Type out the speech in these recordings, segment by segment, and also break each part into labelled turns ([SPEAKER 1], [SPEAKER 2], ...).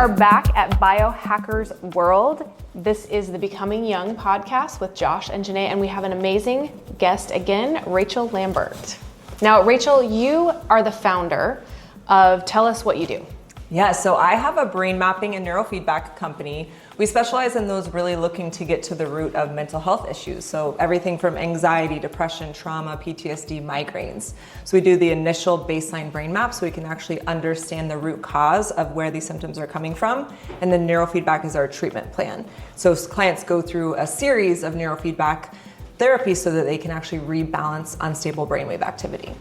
[SPEAKER 1] are back at Biohackers World. This is the Becoming Young podcast with Josh and Janae, and we have an amazing guest again, Rachel Lambert. Now, Rachel, you are the founder of Tell Us What You Do.
[SPEAKER 2] Yeah, so I have a brain mapping and neurofeedback company. We specialize in those really looking to get to the root of mental health issues. So everything from anxiety, depression, trauma, PTSD, migraines. So we do the initial baseline brain map so we can actually understand the root cause of where these symptoms are coming from. And then neurofeedback is our treatment plan. So clients go through a series of neurofeedback therapy so that they can actually rebalance unstable brainwave activity.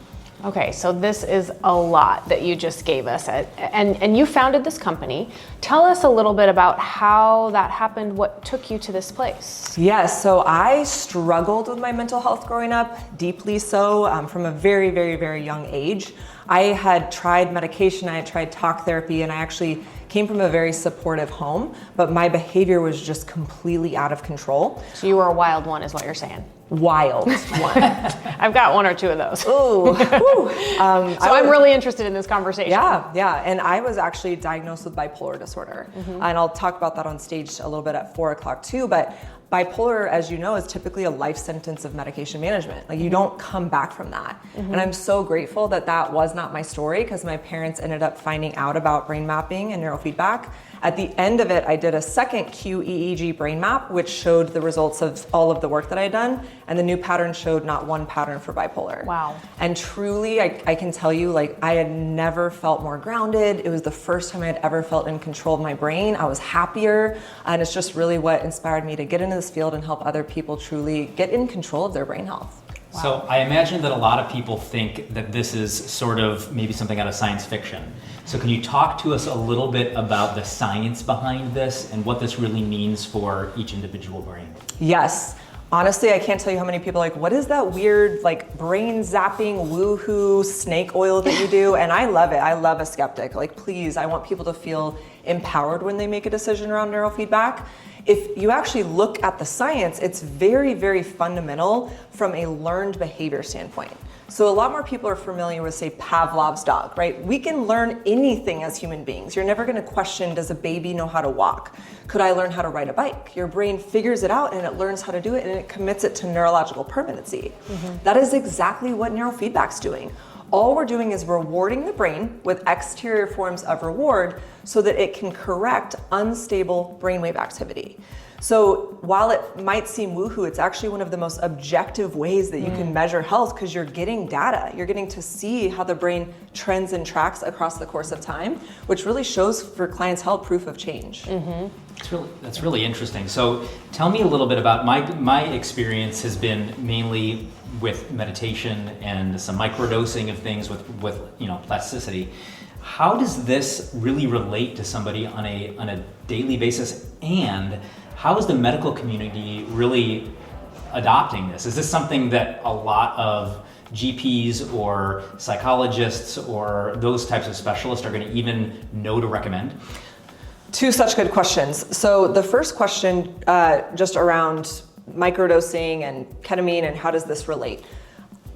[SPEAKER 1] Okay, so this is a lot that you just gave us, and you founded this company. Tell us a little bit about how that happened, what took you to this place.
[SPEAKER 2] Yes, so I struggled with my mental health growing up, deeply so, from a very, very, very young age. I had tried medication, I had tried talk therapy, and I actually came from a very supportive home, but my behavior was just completely out of control.
[SPEAKER 1] So you were a wild one is what you're saying.
[SPEAKER 2] Wild one.
[SPEAKER 1] I've got one or two of those.
[SPEAKER 2] Ooh.
[SPEAKER 1] I'm really interested in this conversation.
[SPEAKER 2] Yeah. And I was actually diagnosed with bipolar disorder. And I'll talk about that on stage a little bit at 4 o'clock too. But bipolar, as you know, is typically a life sentence of medication management. Like you don't come back from that. And I'm so grateful that that was not my story because my parents ended up finding out about brain mapping and neurofeedback. At the end of it, I did a second QEEG brain map, which showed the results of all of the work that I had done. And the new pattern showed not one pattern for bipolar.
[SPEAKER 1] Wow.
[SPEAKER 2] And truly, I can tell you, like, I had never felt more grounded. It was the first time I had ever felt in control of my brain. I was happier. And it's just really what inspired me to get into this field and help other people truly get in control of their brain health.
[SPEAKER 3] Wow. So I imagine that a lot of people think that this is sort of maybe something out of science fiction. So can you talk to us a little bit about the science behind this and what this really means for each individual brain?
[SPEAKER 2] Yes. Honestly, I can't tell you how many people are like, what is that weird, like, brain zapping, woohoo, snake oil that you do? And I love it. I love a skeptic. Like, please, I want people to feel empowered when they make a decision around neurofeedback. If you actually look at the science, it's very, very fundamental from a learned behavior standpoint. So a lot more people are familiar with, say, Pavlov's dog, right? We can learn anything as human beings. You're never going to question, does a baby know how to walk? Could I learn how to ride a bike? Your brain figures it out and it learns how to do it and it commits it to neurological permanency. That is exactly what neurofeedback's doing. All we're doing is rewarding the brain with exterior forms of reward so that it can correct unstable brainwave activity. So while it might seem woohoo, it's actually one of the most objective ways that you can measure health because you're getting data. You're getting to see how the brain trends and tracks across the course of time, which really shows for clients' health proof of change.
[SPEAKER 3] That's really interesting. So tell me a little bit about my experience has been mainly with meditation and some microdosing of things with plasticity. How does this really relate to somebody on a daily basis, and how is the medical community really adopting this? Is this something that a lot of GPs or psychologists or those types of specialists are going to even know to recommend?
[SPEAKER 2] Two such good questions. So the first question, just around microdosing and ketamine and how does this relate?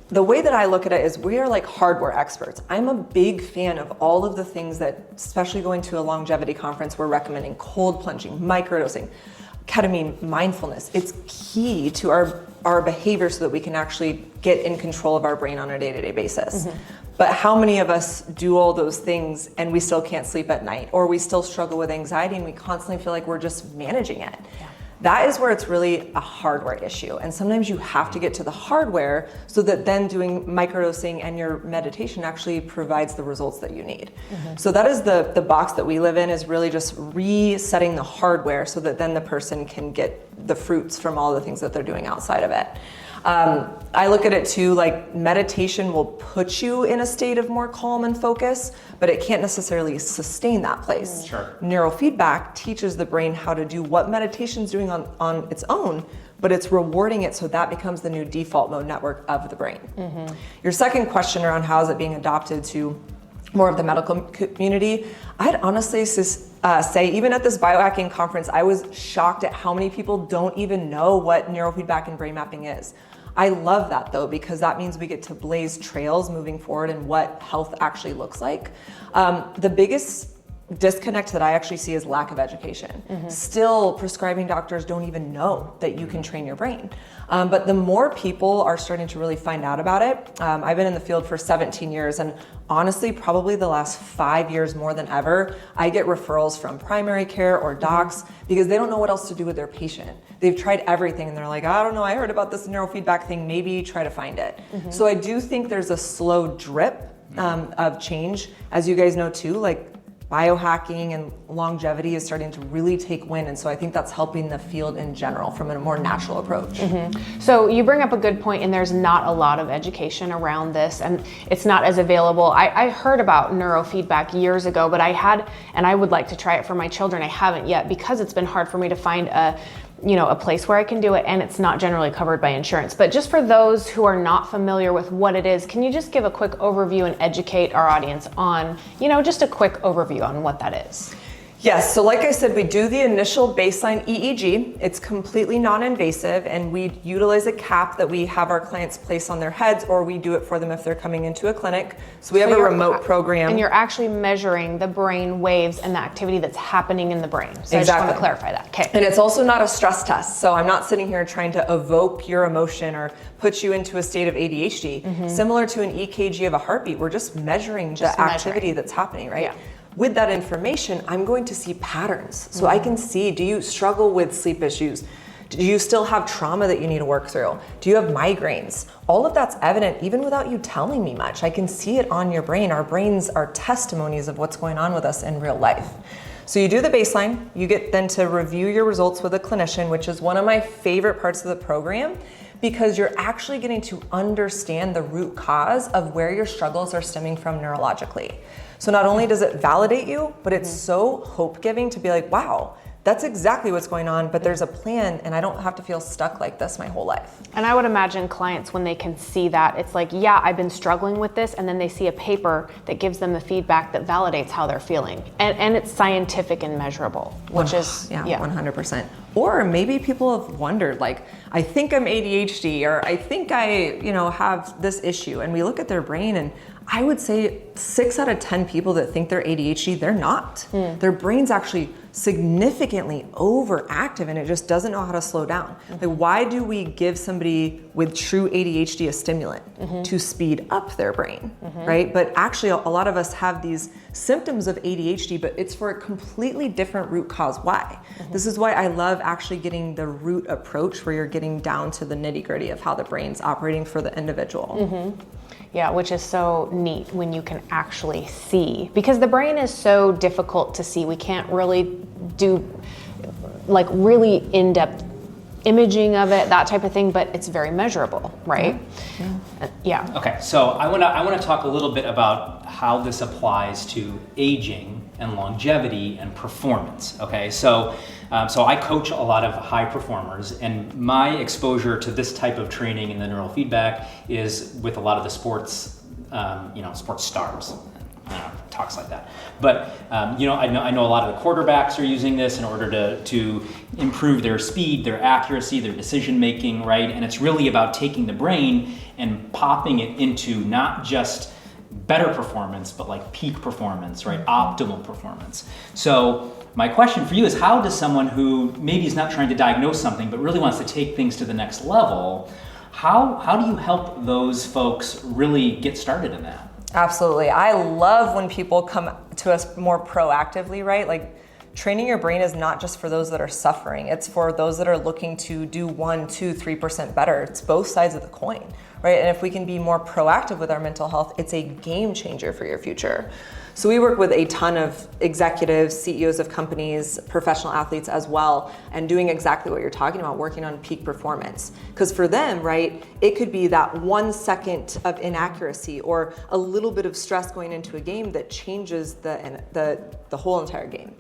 [SPEAKER 2] The way that I look at it is we are like hardware experts. I'm a big fan of all of the things that, especially going to a longevity conference, we're recommending: cold plunging, microdosing, ketamine, mindfulness. It's key to our behavior so that we can actually get in control of our brain on a day-to-day basis. But how many of us do all those things and we still can't sleep at night, or we still struggle with anxiety and we constantly feel like we're just managing it? That is where it's really a hardware issue. And sometimes you have to get to the hardware so that then doing microdosing and your meditation actually provides the results that you need. So that is the box that we live in, is really just resetting the hardware so that then the person can get the fruits from all the things that they're doing outside of it. I look at it too, like meditation will put you in a state of more calm and focus, but it can't necessarily sustain that place.
[SPEAKER 3] Sure.
[SPEAKER 2] Neurofeedback teaches the brain how to do what meditation's doing on its own, but it's rewarding it so that becomes the new default mode network of the brain. Your second question around how is it being adopted to more of the medical community, I'd honestly say even at this biohacking conference, I was shocked at how many people don't even know what neurofeedback and brain mapping is. I love that though, because that means we get to blaze trails moving forward and what health actually looks like. The biggest disconnect that I actually see is lack of education. Still, prescribing doctors don't even know that you can train your brain. But the more people are starting to really find out about it, I've been in the field for 17 years, and honestly, probably the last 5 years more than ever, I get referrals from primary care or docs because they don't know what else to do with their patient. They've tried everything and they're like, I don't know, I heard about this neurofeedback thing, maybe try to find it. So I do think there's a slow drip of change. As you guys know too, like biohacking and longevity is starting to really take wind, and so I think that's helping the field in general from a more natural approach.
[SPEAKER 1] So you bring up a good point, and there's not a lot of education around this, and it's not as available. I heard about neurofeedback years ago, but I would like to try it for my children. I haven't yet because it's been hard for me to find a place where I can do it, and it's not generally covered by insurance. But just for those who are not familiar with what it is, can you just give a quick overview and educate our audience on, just a quick overview on what that is?
[SPEAKER 2] Yes, so like I said, we do the initial baseline EEG. It's completely non-invasive, and we utilize a cap that we have our clients place on their heads, or we do it for them if they're coming into a clinic. So we have a remote program.
[SPEAKER 1] And you're actually measuring the brain waves and the activity that's happening in the brain. So I just want to clarify that. Okay.
[SPEAKER 2] And it's also not a stress test. So I'm not sitting here trying to evoke your emotion or put you into a state of ADHD. Similar to an EKG of a heartbeat, we're just measuring the activity that's happening, right?
[SPEAKER 1] Yeah.
[SPEAKER 2] With that information, I'm going to see patterns. So I can see, do you struggle with sleep issues? Do you still have trauma that you need to work through? Do you have migraines? All of that's evident even without you telling me much. I can see it on your brain. Our brains are testimonies of what's going on with us in real life. So you do the baseline, you get then to review your results with a clinician, which is one of my favorite parts of the program, because you're actually getting to understand the root cause of where your struggles are stemming from neurologically. So not only does it validate you, but it's so hope-giving to be like, wow, that's exactly what's going on, but there's a plan and I don't have to feel stuck like this my whole life.
[SPEAKER 1] And I would imagine clients, when they can see that, it's like, yeah, I've been struggling with this, and then they see a paper that gives them the feedback that validates how they're feeling. And it's scientific and measurable, which is,
[SPEAKER 2] 100%. Or maybe people have wondered, like, I think I'm ADHD, or I think I, have this issue. And we look at their brain, and I would say 6 out of 10 people that think they're ADHD, they're not. Their brain's actually significantly overactive and it just doesn't know how to slow down. Like, why do we give somebody with true ADHD a stimulant? To speed up their brain, right? But actually a lot of us have these symptoms of ADHD, but it's for a completely different root cause why. This is why I love actually getting the root approach, where you're getting down to the nitty-gritty of how the brain's operating for the individual.
[SPEAKER 1] Yeah, which is so neat when you can actually see, because the brain is so difficult to see. We can't really do like really in-depth imaging of it, that type of thing, but it's very measurable, right? Yeah.
[SPEAKER 3] Okay, so I want to talk a little bit about how this applies to aging and longevity and performance. Okay, so I coach a lot of high performers, and my exposure to this type of training in the neurofeedback is with a lot of the sports, sports stars. Talks like that. But I know a lot of the quarterbacks are using this in order to improve their speed, their accuracy, their decision making, right? And it's really about taking the brain and popping it into not just better performance, but like peak performance, right? Optimal performance. So my question for you is, how does someone who maybe is not trying to diagnose something, but really wants to take things to the next level, how do you help those folks really get started in that?
[SPEAKER 2] Absolutely. I love when people come to us more proactively, right? Like, training your brain is not just for those that are suffering. It's for those that are looking to do 1, 2, 3% better. It's both sides of the coin, right? And if we can be more proactive with our mental health, it's a game changer for your future. So we work with a ton of executives, CEOs of companies, professional athletes as well, and doing exactly what you're talking about, working on peak performance. Because for them, right, it could be that 1 second of inaccuracy or a little bit of stress going into a game that changes the whole entire game.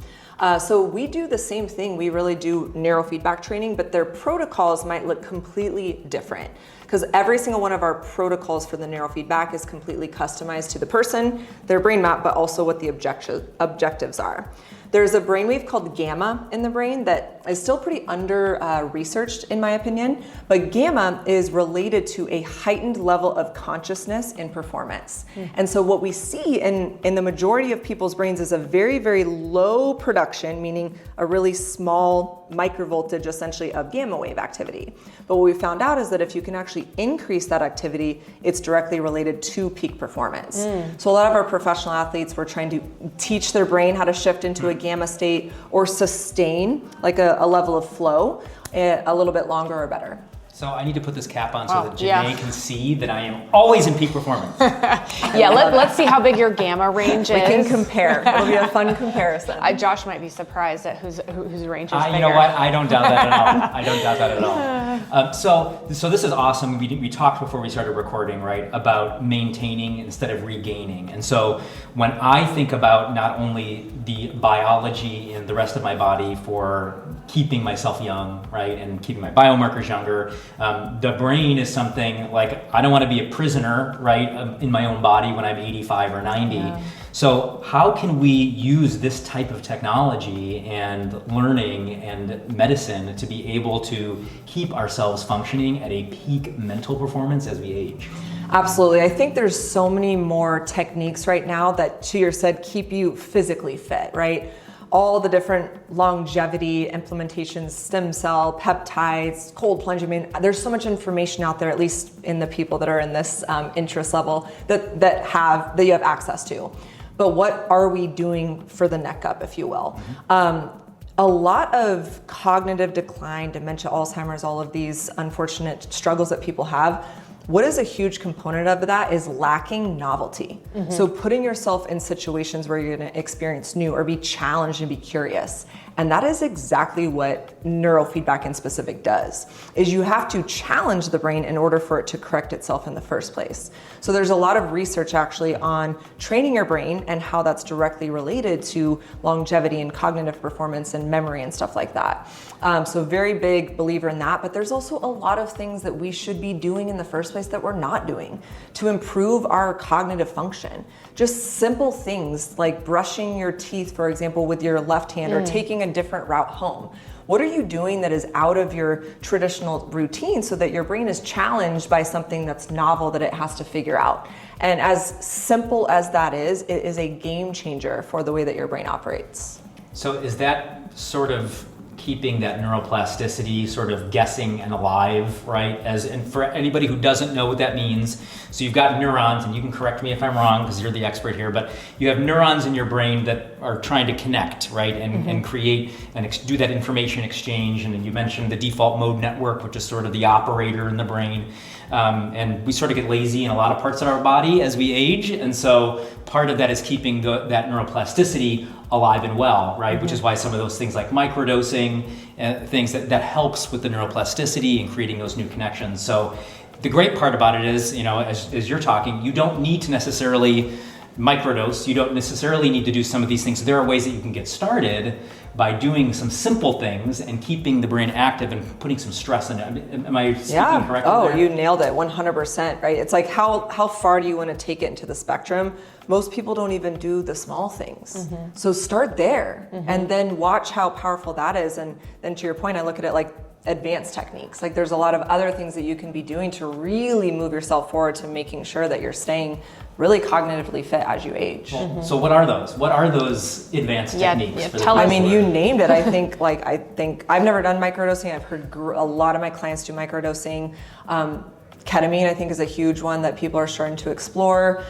[SPEAKER 2] So we do the same thing. We really do neurofeedback training, but their protocols might look completely different, because every single one of our protocols for the neurofeedback is completely customized to the person, their brain map, but also what the objectives are. There's a brainwave called gamma in the brain that is still pretty under researched in my opinion, but gamma is related to a heightened level of consciousness in performance. And so what we see in the majority of people's brains is a very, very low production, meaning a really small microvoltage essentially of gamma wave activity. But what we found out is that if you can actually increase that activity, it's directly related to peak performance. So a lot of our professional athletes, we're trying to teach their brain how to shift into a gamma state or sustain like a level of flow a little bit longer or better.
[SPEAKER 3] So I need to put this cap on so that Janae can see that I am always in peak performance.
[SPEAKER 1] Let's see how big your gamma range is.
[SPEAKER 2] We can compare. It'll be a fun comparison.
[SPEAKER 1] Josh might be surprised at whose range is bigger.
[SPEAKER 3] You know what? I don't doubt that at all. I don't doubt that at all. So this is awesome. We talked before we started recording, right, about maintaining instead of regaining. And so when I think about not only the biology in the rest of my body for keeping myself young, right, and keeping my biomarkers younger, the brain is something like I don't want to be a prisoner, right, in my own body when I'm 85 or 90. Yeah. So how can we use this type of technology and learning and medicine to be able to keep ourselves functioning at a peak mental performance as we age?
[SPEAKER 2] Absolutely. I think there's so many more techniques right now that, to your said, keep you physically fit, right? All the different longevity implementations, stem cell, peptides, cold plunge. I mean, there's so much information out there, at least in the people that are in this interest level that you have access to. But what are we doing for the neck up, if you will? A lot of cognitive decline, dementia, Alzheimer's, all of these unfortunate struggles that people have, what is a huge component of that is lacking novelty. So putting yourself in situations where you're going to experience new or be challenged and be curious. And that is exactly what neurofeedback in specific does, is you have to challenge the brain in order for it to correct itself in the first place. So there's a lot of research actually on training your brain and how that's directly related to longevity and cognitive performance and memory and stuff like that. So very big believer in that, but there's also a lot of things that we should be doing in the first place that we're not doing to improve our cognitive function. Just simple things like brushing your teeth, for example, with your left hand or taking a different route home. What are you doing that is out of your traditional routine so that your brain is challenged by something that's novel that it has to figure out? And as simple as that is, it is a game changer for the way that your brain operates.
[SPEAKER 3] So is that sort of keeping that neuroplasticity sort of guessing and alive, right? And for anybody who doesn't know what that means, so you've got neurons, and you can correct me if I'm wrong because you're the expert here, but you have neurons in your brain that are trying to connect, right? And create and do that information exchange. And you mentioned the default mode network, which is sort of the operator in the brain. And we sort of get lazy in a lot of parts of our body as we age. And so part of that is keeping that neuroplasticity alive and well, right? Which is why some of those things like microdosing, things that helps with the neuroplasticity and creating those new connections. So the great part about it is, as you're talking, you don't need to necessarily microdose. You don't necessarily need to do some of these things. There are ways that you can get started by doing some simple things and keeping the brain active and putting some stress in it. Am I speaking correctly?
[SPEAKER 2] Oh,
[SPEAKER 3] there?
[SPEAKER 2] You nailed it, 100%, right? It's like how far do you want to take it into the spectrum? Most people don't even do the small things. So start there and then watch how powerful that is. And then to your point, I look at it like advanced techniques. Like there's a lot of other things that you can be doing to really move yourself forward to making sure that you're staying really cognitively fit as you age.
[SPEAKER 3] So what are those? What are those advanced techniques?
[SPEAKER 2] I mean, you named it. I think I've never done microdosing. I've heard a lot of my clients do microdosing. Ketamine, I think, is a huge one that people are starting to explore.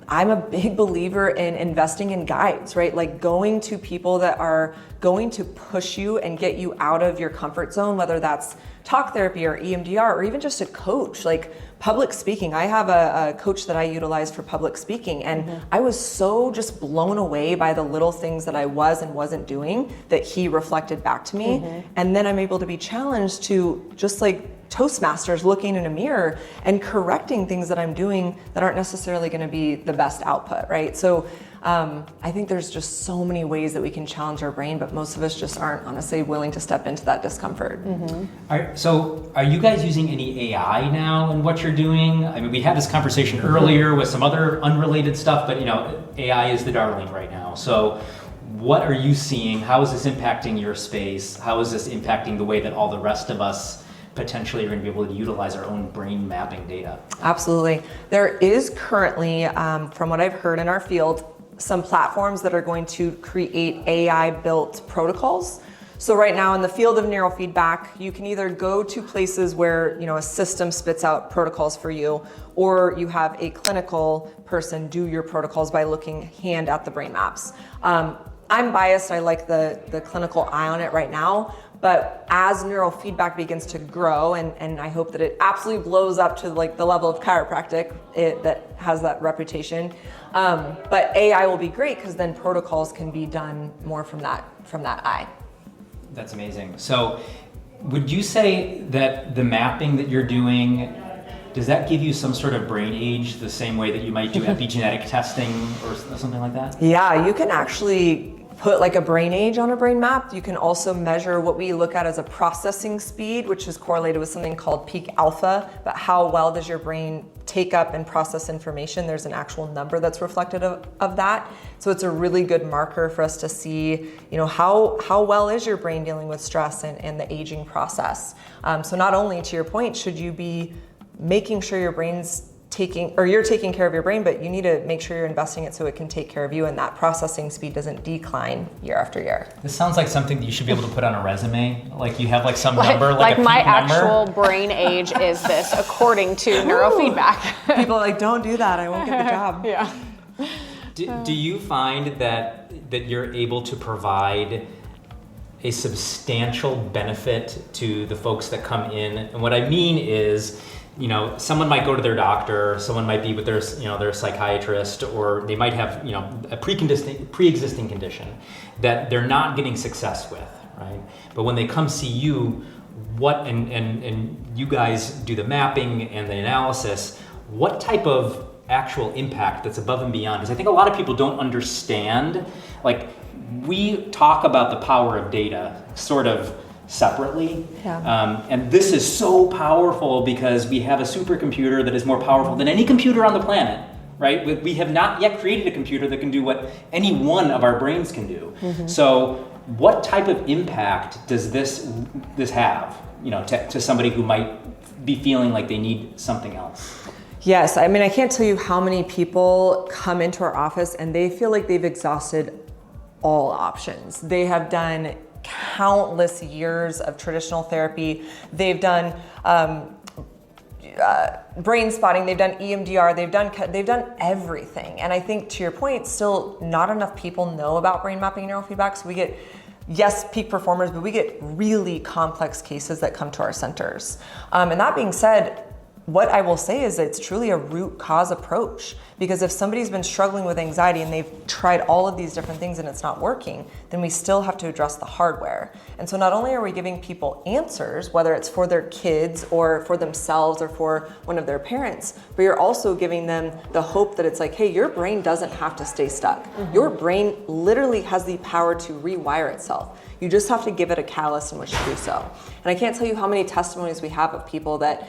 [SPEAKER 2] I'm a big believer in investing in guides, right? Like going to people that are going to push you and get you out of your comfort zone, whether that's talk therapy or EMDR or even just a coach, like public speaking. I have a coach that I utilize for public speaking, and I was so just blown away by the little things that I was and wasn't doing that he reflected back to me. And then I'm able to be challenged to just like Toastmasters, looking in a mirror and correcting things that I'm doing that aren't necessarily going to be the best output, right? So I think there's just so many ways that we can challenge our brain, but most of us just aren't honestly willing to step into that discomfort.
[SPEAKER 3] So are you guys using any AI now in what you're doing? I mean, we had this conversation earlier with some other unrelated stuff, but AI is the darling right now. So what are you seeing? How is this impacting your space? How is this impacting the way that all the rest of us potentially are going to be able to utilize our own brain mapping data?
[SPEAKER 2] Absolutely. There is currently, from what I've heard in our field, some platforms that are going to create AI-built protocols. So right now in the field of neurofeedback, you can either go to places where a system spits out protocols for you, or you have a clinical person do your protocols by looking hand at the brain maps. I'm biased, I like the clinical eye on it right now, but as neurofeedback begins to grow, and I hope that it absolutely blows up to like the level of chiropractic that has that reputation, but AI will be great because then protocols can be done more from that eye.
[SPEAKER 3] That's amazing. So would you say that the mapping that you're doing, does that give you some sort of brain age the same way that you might do epigenetic testing or something like that?
[SPEAKER 2] Yeah, you can actually put like a brain age on a brain map. You can also measure what we look at as a processing speed, which is correlated with something called peak alpha, but how well does your brain take up and process information? There's an actual number that's reflected of that. So it's a really good marker for us to see, how well is your brain dealing with stress and the aging process. So not only, to your point, should you be making sure your brain's you're taking care of your brain, but you need to make sure you're investing it so it can take care of you and that processing speed doesn't decline year after year.
[SPEAKER 3] This sounds like something that you should be able to put on a resume. Like you have like some number, like a
[SPEAKER 1] my
[SPEAKER 3] peak number.
[SPEAKER 1] actual brain age is this, according to neurofeedback.
[SPEAKER 2] People are like, don't do that, I won't get the job.
[SPEAKER 1] Yeah.
[SPEAKER 3] Do you find that you're able to provide a substantial benefit to the folks that come in? And what I mean is, someone might go to their doctor, someone might be with their psychiatrist, or they might have, a pre-existing condition that they're not getting success with, right? But when they come see you, and you guys do the mapping and the analysis, what type of actual impact that's above and beyond? Because I think a lot of people don't understand, like we talk about the power of data sort of separately.
[SPEAKER 2] Yeah.
[SPEAKER 3] And this is so powerful because we have a supercomputer that is more powerful than any computer on the planet, right? We have not yet created a computer that can do what any one of our brains can do. Mm-hmm. So what type of impact does this have, to somebody who might be feeling like they need something else?
[SPEAKER 2] Yes, I can't tell you how many people come into our office and they feel like they've exhausted all options. They have done countless years of traditional therapy. They've done brain spotting, they've done EMDR, they've done everything. And I think, to your point, still not enough people know about brain mapping neurofeedback. So we get, yes, peak performers, but we get really complex cases that come to our centers. And that being said, what I will say is it's truly a root cause approach, because if somebody's been struggling with anxiety and they've tried all of these different things and it's not working, then we still have to address the hardware. And so not only are we giving people answers, whether it's for their kids or for themselves or for one of their parents, but you're also giving them the hope that it's like, hey, your brain doesn't have to stay stuck. Mm-hmm. Your brain literally has the power to rewire itself. You just have to give it a catalyst in which to do so. And I can't tell you how many testimonies we have of people that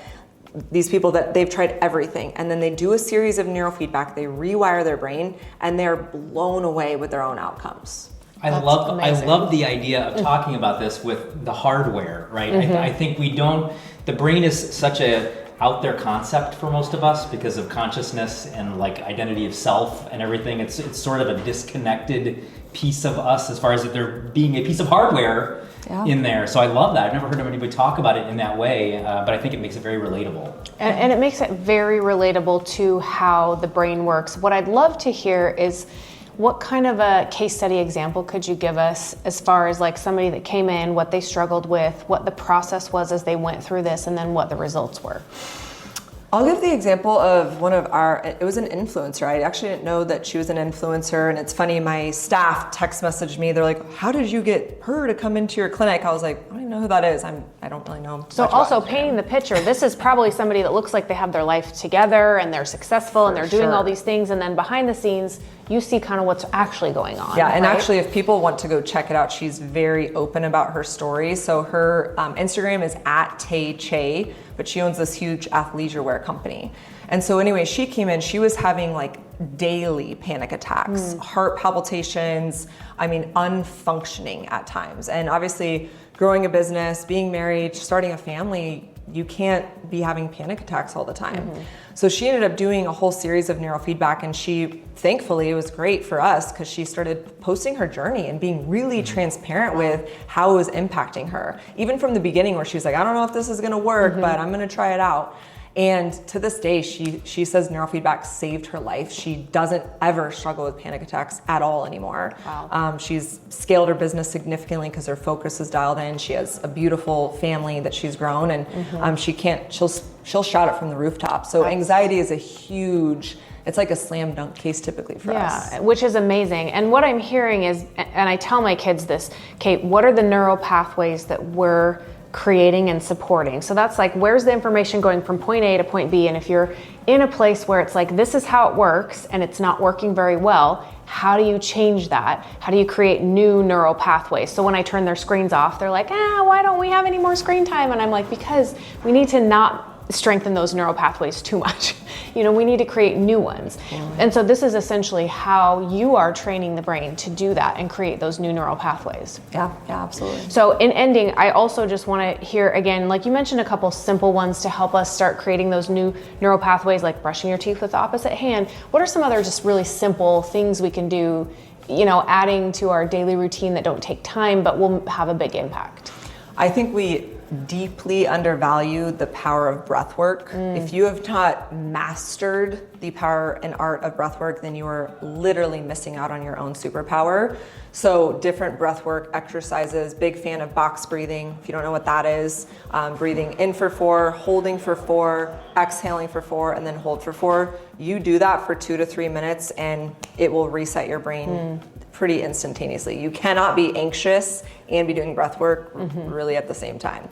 [SPEAKER 2] they've tried everything, and then they do a series of neurofeedback, they rewire their brain, and they're blown away with their own outcomes.
[SPEAKER 3] I love the idea of talking about this with the hardware, right? Mm-hmm. I think the brain is such a out there concept for most of us because of consciousness and like identity of self and everything. It's sort of a disconnected piece of us as far as there being a piece of hardware in there. So I love that. I've never heard anybody talk about it in that way, but I think it makes it very relatable.
[SPEAKER 1] And it makes it very relatable to how the brain works. What I'd love to hear is, what kind of a case study example could you give us as far as like somebody that came in, what they struggled with, what the process was as they went through this, and then what the results were?
[SPEAKER 2] I'll give the example of it was an influencer. I actually didn't know that she was an influencer. And it's funny, my staff text messaged me. They're like, how did you get her to come into your clinic? I was like, I don't even know who that is. I don't really know.
[SPEAKER 1] So also painting the picture, this is probably somebody that looks like they have their life together and they're successful and they're doing all these things. And then behind the scenes, you see kind of what's actually going on.
[SPEAKER 2] Yeah, and
[SPEAKER 1] right?
[SPEAKER 2] actually, if people want to go check it out, she's very open about her story. So her Instagram is @TayChe, but she owns this huge athleisure wear company. And so anyway, she came in, she was having like daily panic attacks, heart palpitations, I mean, unfunctioning at times. And obviously, growing a business, being married, starting a family, you can't be having panic attacks all the time. So she ended up doing a whole series of neurofeedback, and she, thankfully, it was great for us because she started posting her journey and being really transparent with how it was impacting her. Even from the beginning where she was like, I don't know if this is gonna work, but I'm gonna try it out. And to this day, she says neurofeedback saved her life. She doesn't ever struggle with panic attacks at all anymore.
[SPEAKER 1] Wow.
[SPEAKER 2] She's scaled her business significantly because her focus is dialed in. She has a beautiful family that she's grown, and she'll shout it from the rooftop. So anxiety is a huge, it's like a slam dunk case typically for us.
[SPEAKER 1] Yeah, which is amazing. And what I'm hearing is, and I tell my kids this, Kate, what are the neural pathways that we're creating and supporting? So that's like, where's the information going from point A to point B? And if you're in a place where it's like, this is how it works and it's not working very well, how do you change that? How do you create new neural pathways? So when I turn their screens off, they're like, why don't we have any more screen time? And I'm like, because we need to not strengthen those neural pathways too much. We need to create new ones. And so this is essentially how you are training the brain to do that and create those new neural pathways.
[SPEAKER 2] Yeah, absolutely.
[SPEAKER 1] So in ending, I also just want to hear again, like you mentioned, a couple simple ones to help us start creating those new neural pathways, like brushing your teeth with the opposite hand. What are some other just really simple things we can do, adding to our daily routine that don't take time but will have a big impact?
[SPEAKER 2] I think we deeply undervalue the power of breath work. If you have not mastered the power and art of breath work, then you are literally missing out on your own superpower. So different breath work exercises, big fan of box breathing. If you don't know what that is, breathing in for 4, holding for 4, exhaling for 4, and then hold for 4. You do that for 2 to 3 minutes and it will reset your brain pretty instantaneously. You cannot be anxious and be doing breath work really at the same time.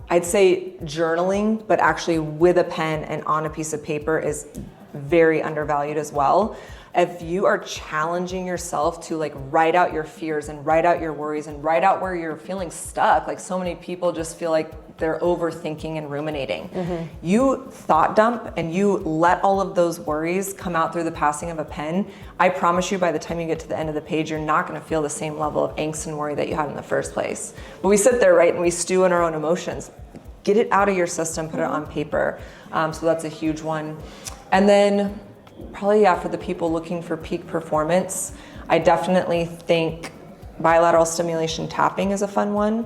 [SPEAKER 2] I'd say journaling, but actually with a pen and on a piece of paper is very undervalued as well. If you are challenging yourself to like write out your fears and write out your worries and write out where you're feeling stuck, like so many people just feel like they're overthinking and ruminating. You thought dump and you let all of those worries come out through the passing of a pen. I promise you by the time you get to the end of the page, you're not gonna feel the same level of angst and worry that you had in the first place. But we sit there, right, and we stew in our own emotions. Get it out of your system, put it on paper. So that's a huge one. And then probably, for the people looking for peak performance, I definitely think bilateral stimulation tapping is a fun one.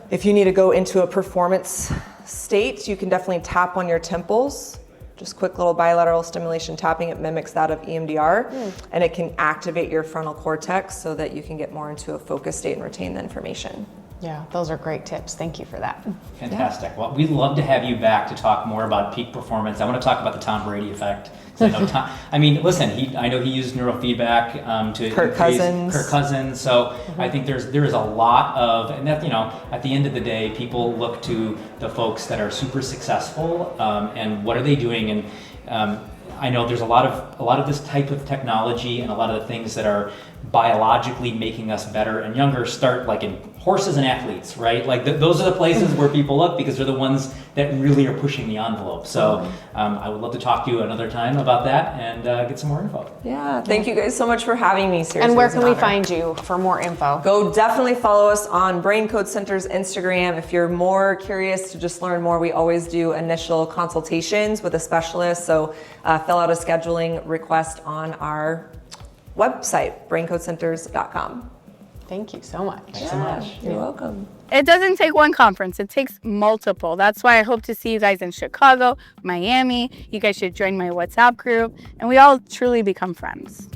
[SPEAKER 2] If you need to go into a performance state, you can definitely tap on your temples. Just quick little bilateral stimulation tapping. It mimics that of EMDR, and it can activate your frontal cortex so that you can get more into a focus state and retain the information.
[SPEAKER 1] Yeah, those are great tips. Thank you for that.
[SPEAKER 3] Fantastic. Well, we'd love to have you back to talk more about peak performance. I want to talk about the Tom Brady effect. I know listen, I know he used neurofeedback to
[SPEAKER 2] Kirk Cousins.
[SPEAKER 3] So I think there is a lot of, and that, at the end of the day, people look to the folks that are super successful and what are they doing. And I know there's a lot of this type of technology and a lot of the things that are biologically making us better and younger start like in horses and athletes, right? Like those are the places where people look because they're the ones that really are pushing the envelope. So I would love to talk to you another time about that and get some more info.
[SPEAKER 2] Yeah, thank you guys so much for having me. Seriously,
[SPEAKER 1] and where can we find you for more info?
[SPEAKER 2] Go definitely follow us on Braincode Centers Instagram. If you're more curious to just learn more, we always do initial consultations with a specialist. So fill out a scheduling request on our website, braincodecenters.com.
[SPEAKER 1] Thank you so much.
[SPEAKER 3] Thanks so much.
[SPEAKER 2] You're welcome.
[SPEAKER 4] It doesn't take one conference, it takes multiple. That's why I hope to see you guys in Chicago, Miami. You guys should join my WhatsApp group, and we all truly become friends.